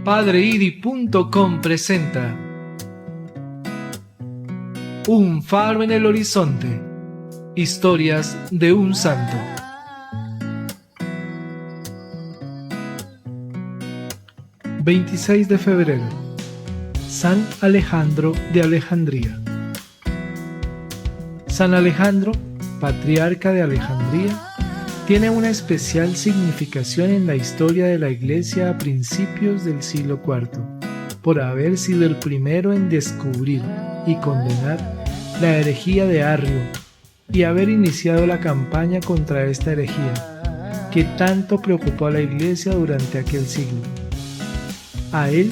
Padreidi.com presenta Un faro en el horizonte. Historias de un santo. ...26 de febrero... San Alejandro de Alejandría. San Alejandro, patriarca de Alejandría, tiene una especial significación en la historia de la Iglesia a principios del siglo IV, por haber sido el primero en descubrir y condenar la herejía de Arrio y haber iniciado la campaña contra esta herejía, que tanto preocupó a la Iglesia durante aquel siglo. A él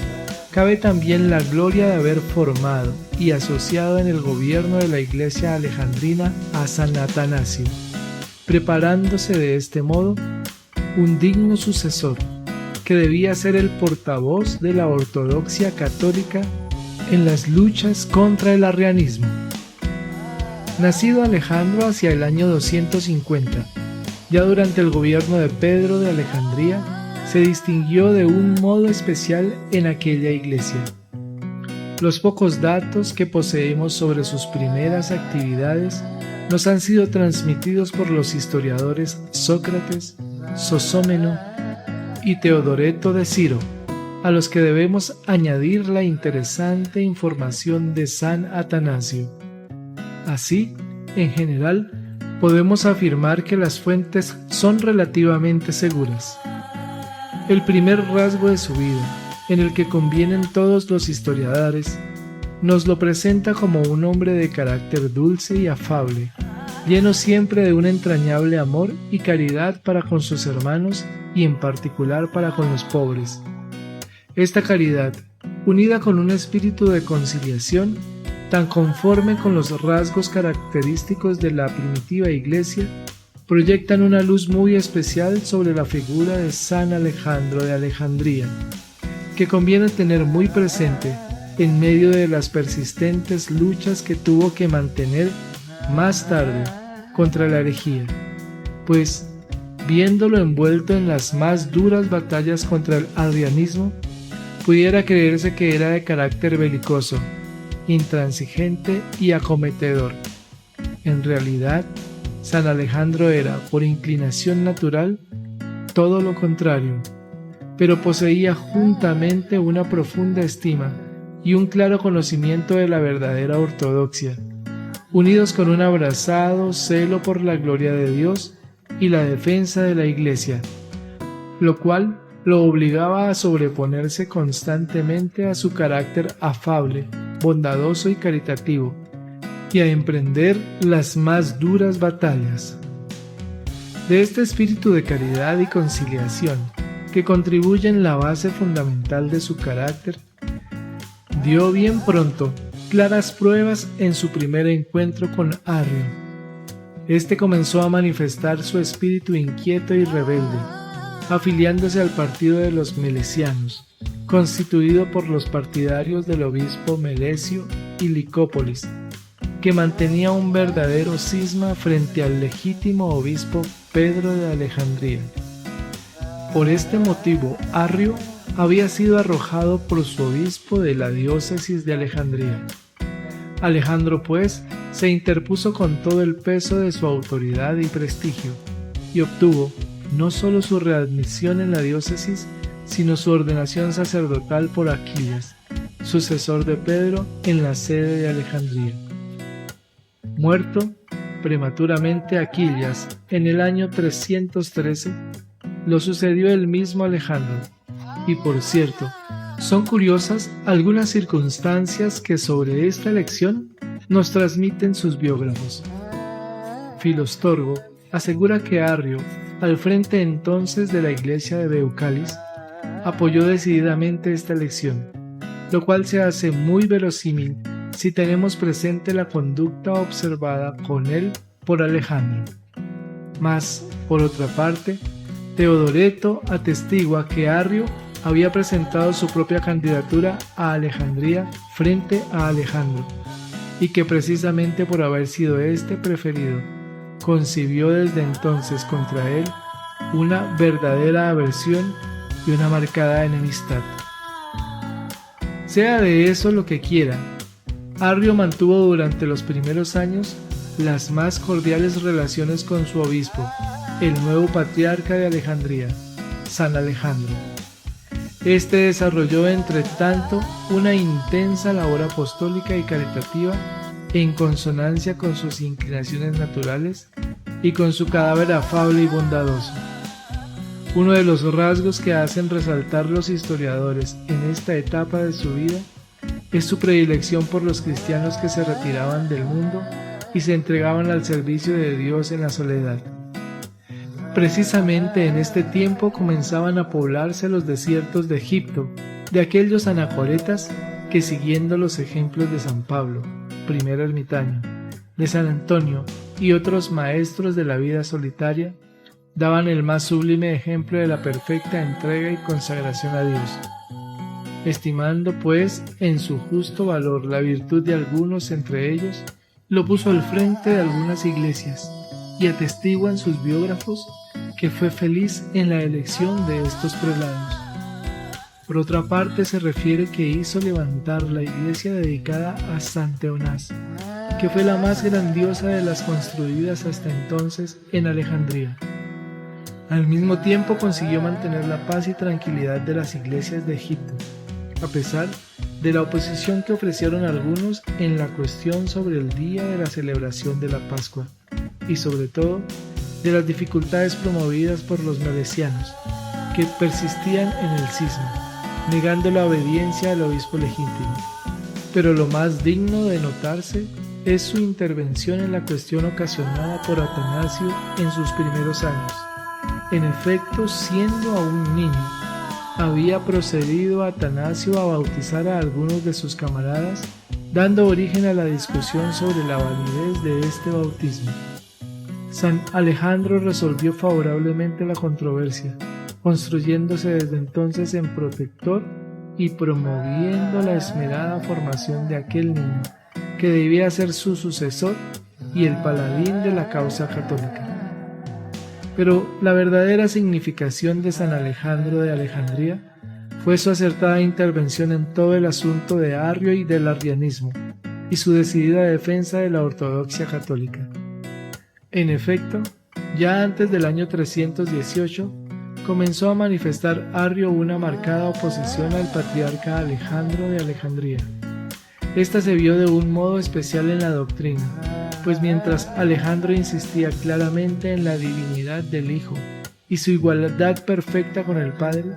cabe también la gloria de haber formado y asociado en el gobierno de la Iglesia alejandrina a San Atanasio, preparándose de este modo un digno sucesor que debía ser el portavoz de la ortodoxia católica en las luchas contra el arrianismo. Nacido Alejandro hacia el año 250, ya durante el gobierno de Pedro de Alejandría, se distinguió de un modo especial en aquella iglesia. Los pocos datos que poseemos sobre sus primeras actividades nos han sido transmitidos por los historiadores Sócrates, Sosómeno y Teodoreto de Ciro, a los que debemos añadir la interesante información de San Atanasio. Así, en general, podemos afirmar que las fuentes son relativamente seguras. El primer rasgo de su vida, en el que convienen todos los historiadores, nos lo presenta como un hombre de carácter dulce y afable, lleno siempre de un entrañable amor y caridad para con sus hermanos y en particular para con los pobres. Esta caridad, unida con un espíritu de conciliación, tan conforme con los rasgos característicos de la primitiva iglesia, proyectan una luz muy especial sobre la figura de San Alejandro de Alejandría, que conviene tener muy presente en medio de las persistentes luchas que tuvo que mantener más tarde contra la herejía, pues, viéndolo envuelto en las más duras batallas contra el arrianismo, pudiera creerse que era de carácter belicoso, intransigente y acometedor. En realidad, San Alejandro era, por inclinación natural, todo lo contrario, pero poseía juntamente una profunda estima y un claro conocimiento de la verdadera ortodoxia, unidos con un abrazado celo por la gloria de Dios y la defensa de la Iglesia, lo cual lo obligaba a sobreponerse constantemente a su carácter afable, bondadoso y caritativo, y a emprender las más duras batallas. De este espíritu de caridad y conciliación, que contribuyen la base fundamental de su carácter, dio bien pronto claras pruebas en su primer encuentro con Arrio. Este comenzó a manifestar su espíritu inquieto y rebelde, afiliándose al partido de los Melesianos, constituido por los partidarios del obispo Melesio y Licópolis, que mantenía un verdadero cisma frente al legítimo obispo Pedro de Alejandría. Por este motivo, Arrio había sido arrojado por su obispo de la diócesis de Alejandría. Alejandro, pues, se interpuso con todo el peso de su autoridad y prestigio, y obtuvo no solo su readmisión en la diócesis, sino su ordenación sacerdotal por Aquillas, sucesor de Pedro en la sede de Alejandría. Muerto prematuramente Aquillas en el año 313, lo sucedió el mismo Alejandro. Y por cierto, son curiosas algunas circunstancias que sobre esta elección nos transmiten sus biógrafos. Filostorgo asegura que Arrio, al frente entonces de la iglesia de Beucalis, apoyó decididamente esta elección, lo cual se hace muy verosímil si tenemos presente la conducta observada con él por Alejandro. Mas, por otra parte, Teodoreto atestigua que Arrio había presentado su propia candidatura a Alejandría frente a Alejandro, y que precisamente por haber sido este preferido, concibió desde entonces contra él una verdadera aversión y una marcada enemistad. Sea de eso lo que quiera, Arrio mantuvo durante los primeros años las más cordiales relaciones con su obispo, el nuevo patriarca de Alejandría, San Alejandro. Este desarrolló entre tanto una intensa labor apostólica y caritativa en consonancia con sus inclinaciones naturales y con su carácter afable y bondadoso. Uno de los rasgos que hacen resaltar los historiadores en esta etapa de su vida es su predilección por los cristianos que se retiraban del mundo y se entregaban al servicio de Dios en la soledad. Precisamente en este tiempo comenzaban a poblarse los desiertos de Egipto, de aquellos anacoretas que, siguiendo los ejemplos de San Pablo, primer ermitaño, de San Antonio y otros maestros de la vida solitaria, daban el más sublime ejemplo de la perfecta entrega y consagración a Dios. Estimando, pues, en su justo valor la virtud de algunos entre ellos, lo puso al frente de algunas iglesias, y atestiguan sus biógrafos que fue feliz en la elección de estos prelados. Por otra parte, se refiere que hizo levantar la iglesia dedicada a San Teonás, que fue la más grandiosa de las construidas hasta entonces en Alejandría. Al mismo tiempo consiguió mantener la paz y tranquilidad de las iglesias de Egipto, a pesar de la oposición que ofrecieron algunos en la cuestión sobre el día de la celebración de la Pascua, y sobre todo de las dificultades promovidas por los melesianos, que persistían en el cisma, negando la obediencia al obispo legítimo. Pero lo más digno de notarse es su intervención en la cuestión ocasionada por Atanasio en sus primeros años. En efecto, siendo aún niño, había procedido Atanasio a bautizar a algunos de sus camaradas, dando origen a la discusión sobre la validez de este bautismo. San Alejandro resolvió favorablemente la controversia, construyéndose desde entonces en protector y promoviendo la esmerada formación de aquel niño, que debía ser su sucesor y el paladín de la causa católica. Pero la verdadera significación de San Alejandro de Alejandría fue su acertada intervención en todo el asunto de Arrio y del arrianismo, y su decidida defensa de la ortodoxia católica. En efecto, ya antes del año 318, comenzó a manifestar Arrio una marcada oposición al patriarca Alejandro de Alejandría. Esta se vio de un modo especial en la doctrina, pues mientras Alejandro insistía claramente en la divinidad del Hijo y su igualdad perfecta con el Padre,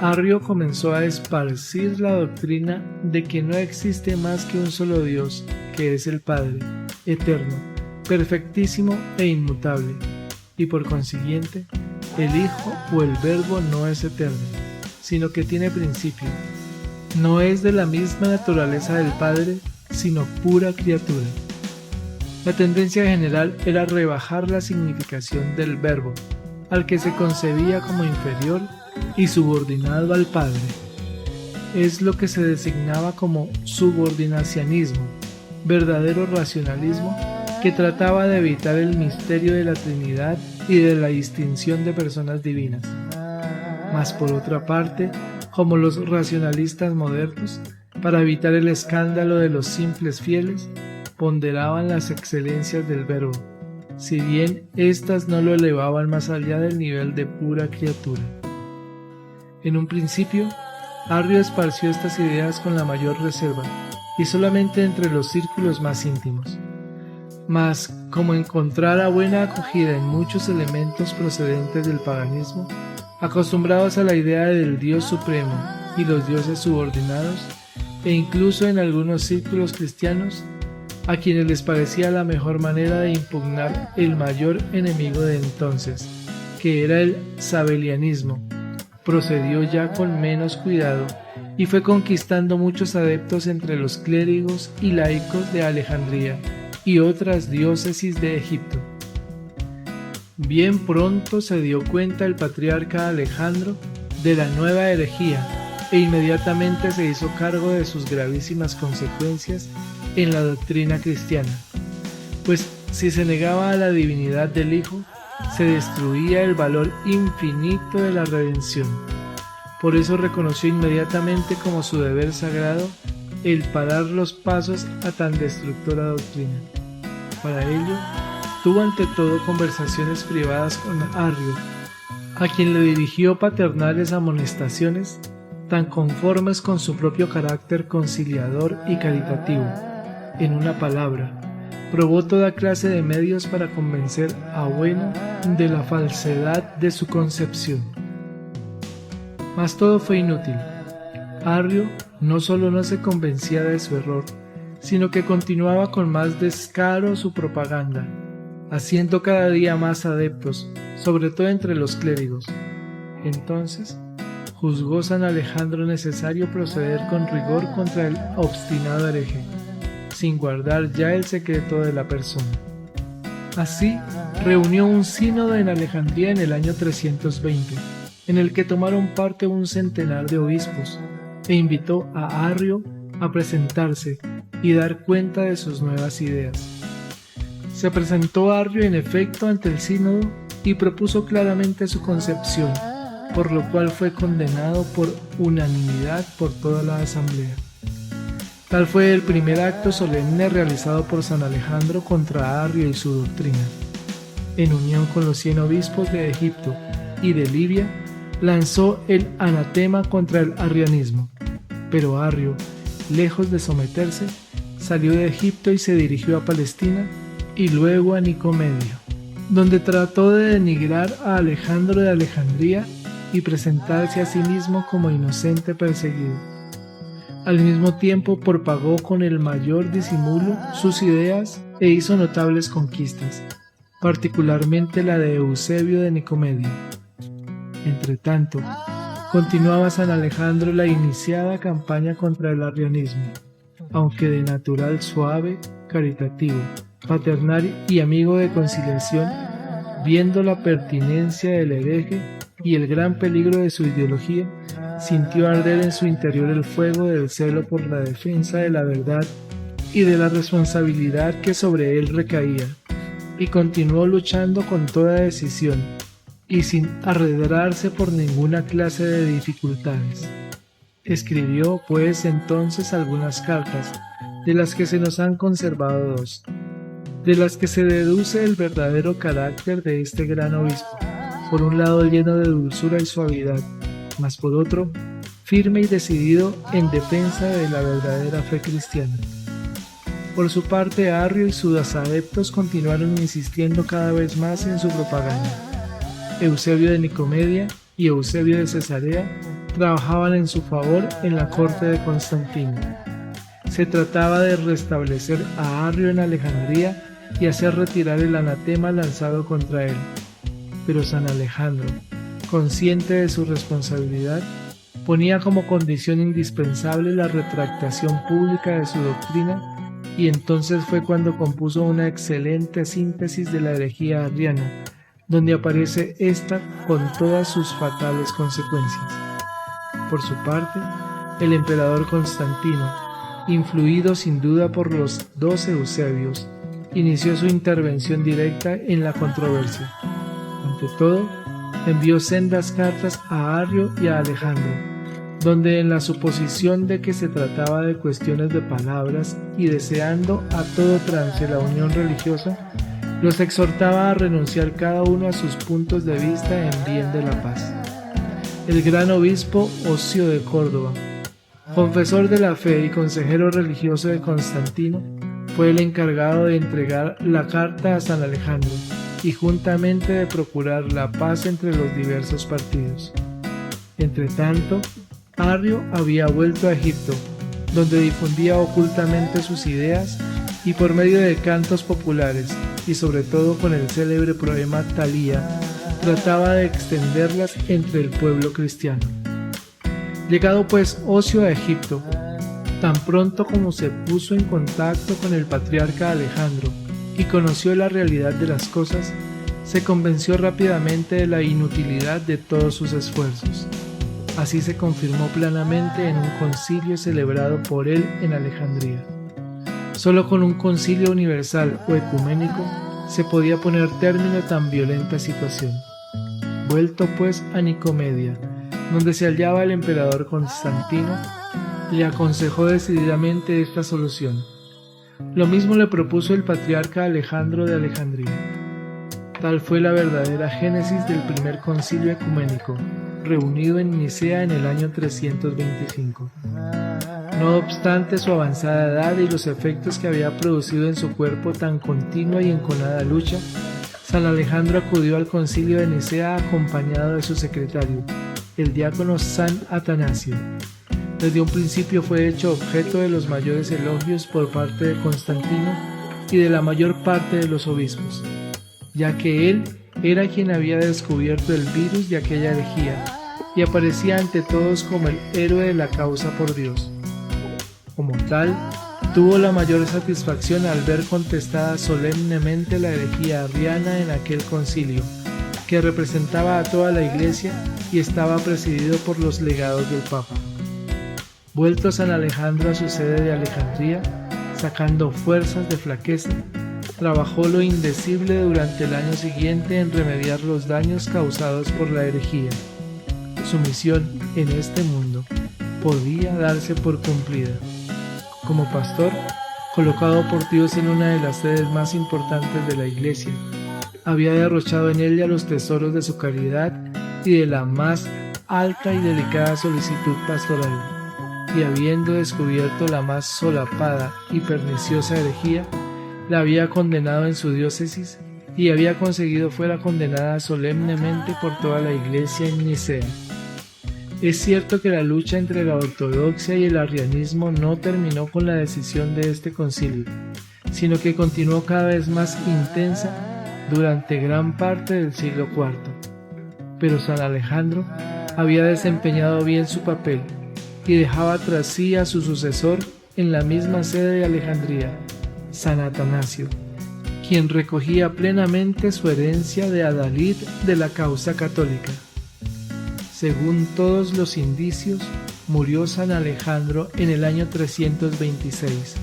Arrio comenzó a esparcir la doctrina de que no existe más que un solo Dios, que es el Padre, eterno, perfectísimo e inmutable, y por consiguiente, el Hijo o el Verbo no es eterno, sino que tiene principio. No es de la misma naturaleza del Padre, sino pura criatura. La tendencia general era rebajar la significación del Verbo, al que se concebía como inferior y subordinado al Padre. Es lo que se designaba como subordinacionismo, verdadero racionalismo que trataba de evitar el misterio de la Trinidad y de la distinción de personas divinas. Mas por otra parte, como los racionalistas modernos, para evitar el escándalo de los simples fieles, ponderaban las excelencias del Verbo, si bien éstas no lo elevaban más allá del nivel de pura criatura. En un principio, Arrio esparció estas ideas con la mayor reserva, y solamente entre los círculos más íntimos. Mas, como encontrara buena acogida en muchos elementos procedentes del paganismo, acostumbrados a la idea del Dios supremo y los dioses subordinados, e incluso en algunos círculos cristianos, a quienes les parecía la mejor manera de impugnar el mayor enemigo de entonces, que era el sabelianismo, procedió ya con menos cuidado y fue conquistando muchos adeptos entre los clérigos y laicos de Alejandría y otras diócesis de Egipto. Bien pronto se dio cuenta el patriarca Alejandro de la nueva herejía e inmediatamente se hizo cargo de sus gravísimas consecuencias en la doctrina cristiana, pues si se negaba a la divinidad del Hijo, se destruía el valor infinito de la redención. Por eso reconoció inmediatamente como su deber sagrado el parar los pasos a tan destructora doctrina. Para ello, tuvo ante todo conversaciones privadas con Arrio, a quien le dirigió paternales amonestaciones tan conformes con su propio carácter conciliador y caritativo. En una palabra, probó toda clase de medios para convencer a Bueno de la falsedad de su concepción. Mas todo fue inútil. Arrio no solo no se convencía de su error, sino que continuaba con más descaro su propaganda, haciendo cada día más adeptos, sobre todo entre los clérigos. Entonces, juzgó San Alejandro necesario proceder con rigor contra el obstinado hereje, sin guardar ya el secreto de la persona. Así, reunió un sínodo en Alejandría en el año 320, en el que tomaron parte un centenar de obispos, e invitó a Arrio a presentarse y dar cuenta de sus nuevas ideas. Se presentó Arrio en efecto ante el sínodo y propuso claramente su concepción, por lo cual fue condenado por unanimidad por toda la asamblea. Tal fue el primer acto solemne realizado por San Alejandro contra Arrio y su doctrina. En unión con los 100 obispos de Egipto y de Libia, lanzó el anatema contra el arrianismo, pero Arrio, lejos de someterse, salió de Egipto y se dirigió a Palestina y luego a Nicomedia, donde trató de denigrar a Alejandro de Alejandría y presentarse a sí mismo como inocente perseguido. Al mismo tiempo propagó con el mayor disimulo sus ideas e hizo notables conquistas, particularmente la de Eusebio de Nicomedia. Entretanto, continuaba San Alejandro la iniciada campaña contra el arrianismo, aunque de natural suave, caritativo, paternal y amigo de conciliación, viendo la pertinencia del hereje y el gran peligro de su ideología, sintió arder en su interior el fuego del celo por la defensa de la verdad y de la responsabilidad que sobre él recaía, y continuó luchando con toda decisión y sin arredrarse por ninguna clase de dificultades. Escribió, pues, entonces algunas cartas, de las que se nos han conservado 2, de las que se deduce el verdadero carácter de este gran obispo, por un lado lleno de dulzura y suavidad, mas por otro, firme y decidido en defensa de la verdadera fe cristiana. Por su parte, Arrio y sus adeptos continuaron insistiendo cada vez más en su propaganda. Eusebio de Nicomedia y Eusebio de Cesarea trabajaban en su favor en la corte de Constantino. Se trataba de restablecer a Arrio en Alejandría y hacer retirar el anatema lanzado contra él. Pero San Alejandro, consciente de su responsabilidad, ponía como condición indispensable la retractación pública de su doctrina, y entonces fue cuando compuso una excelente síntesis de la herejía arriana, donde aparece esta con todas sus fatales consecuencias. Por su parte, el emperador Constantino, influido sin duda por los 12 Eusebios, inició su intervención directa en la controversia. Ante todo, envió sendas cartas a Arrio y a Alejandro, donde en la suposición de que se trataba de cuestiones de palabras y deseando a todo trance la unión religiosa, los exhortaba a renunciar cada uno a sus puntos de vista en bien de la paz. El gran obispo Ocio de Córdoba, confesor de la fe y consejero religioso de Constantino, fue el encargado de entregar la carta a San Alejandro y juntamente de procurar la paz entre los diversos partidos. Entretanto, Arrio había vuelto a Egipto, donde difundía ocultamente sus ideas y por medio de cantos populares, y sobre todo con el célebre poema Talía, trataba de extenderlas entre el pueblo cristiano. Llegado pues Ocio a Egipto, tan pronto como se puso en contacto con el patriarca Alejandro y conoció la realidad de las cosas, se convenció rápidamente de la inutilidad de todos sus esfuerzos. Así se confirmó plenamente en un concilio celebrado por él en Alejandría. Solo con un concilio universal o ecuménico se podía poner término a tan violenta situación. Vuelto pues a Nicomedia, donde se hallaba el emperador Constantino, le aconsejó decididamente esta solución. Lo mismo le propuso el patriarca Alejandro de Alejandría. Tal fue la verdadera génesis del primer concilio ecuménico, reunido en Nicea en el año 325. No obstante su avanzada edad y los efectos que había producido en su cuerpo tan continua y enconada lucha, San Alejandro acudió al concilio de Nicea acompañado de su secretario, el diácono San Atanasio. Desde un principio fue hecho objeto de los mayores elogios por parte de Constantino y de la mayor parte de los obispos, ya que él era quien había descubierto el virus de aquella herejía y aparecía ante todos como el héroe de la causa por Dios. Como tal, tuvo la mayor satisfacción al ver contestada solemnemente la herejía arriana en aquel concilio, que representaba a toda la Iglesia y estaba presidido por los legados del Papa. Vuelto San Alejandro a su sede de Alejandría, sacando fuerzas de flaqueza, trabajó lo indecible durante el año siguiente en remediar los daños causados por la herejía. Su misión en este mundo podía darse por cumplida. Como pastor, colocado por Dios en una de las sedes más importantes de la Iglesia, había derrochado en ella los tesoros de su caridad y de la más alta y delicada solicitud pastoral. Y habiendo descubierto la más solapada y perniciosa herejía, la había condenado en su diócesis y había conseguido fuera condenada solemnemente por toda la Iglesia en Nicea. Es cierto que la lucha entre la ortodoxia y el arrianismo no terminó con la decisión de este concilio, sino que continuó cada vez más intensa durante gran parte del siglo IV. Pero San Alejandro había desempeñado bien su papel y dejaba tras sí a su sucesor en la misma sede de Alejandría, San Atanasio, quien recogía plenamente su herencia de adalid de la causa católica. Según todos los indicios, murió San Alejandro en el año 326,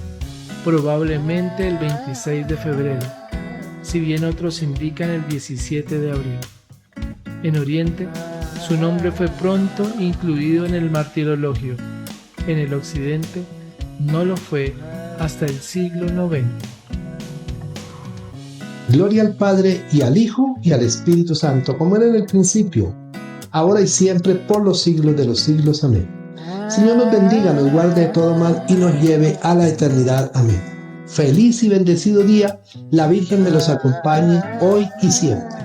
probablemente el 26 de febrero, si bien otros indican el 17 de abril. En Oriente, su nombre fue pronto incluido en el martirologio. En el Occidente, no lo fue hasta el siglo IX. Gloria al Padre, y al Hijo, y al Espíritu Santo, como era en el principio, ahora y siempre, por los siglos de los siglos. Amén. Señor nos bendiga, nos guarde de todo mal y nos lleve a la eternidad. Amén. Feliz y bendecido día. La Virgen me los acompañe hoy y siempre.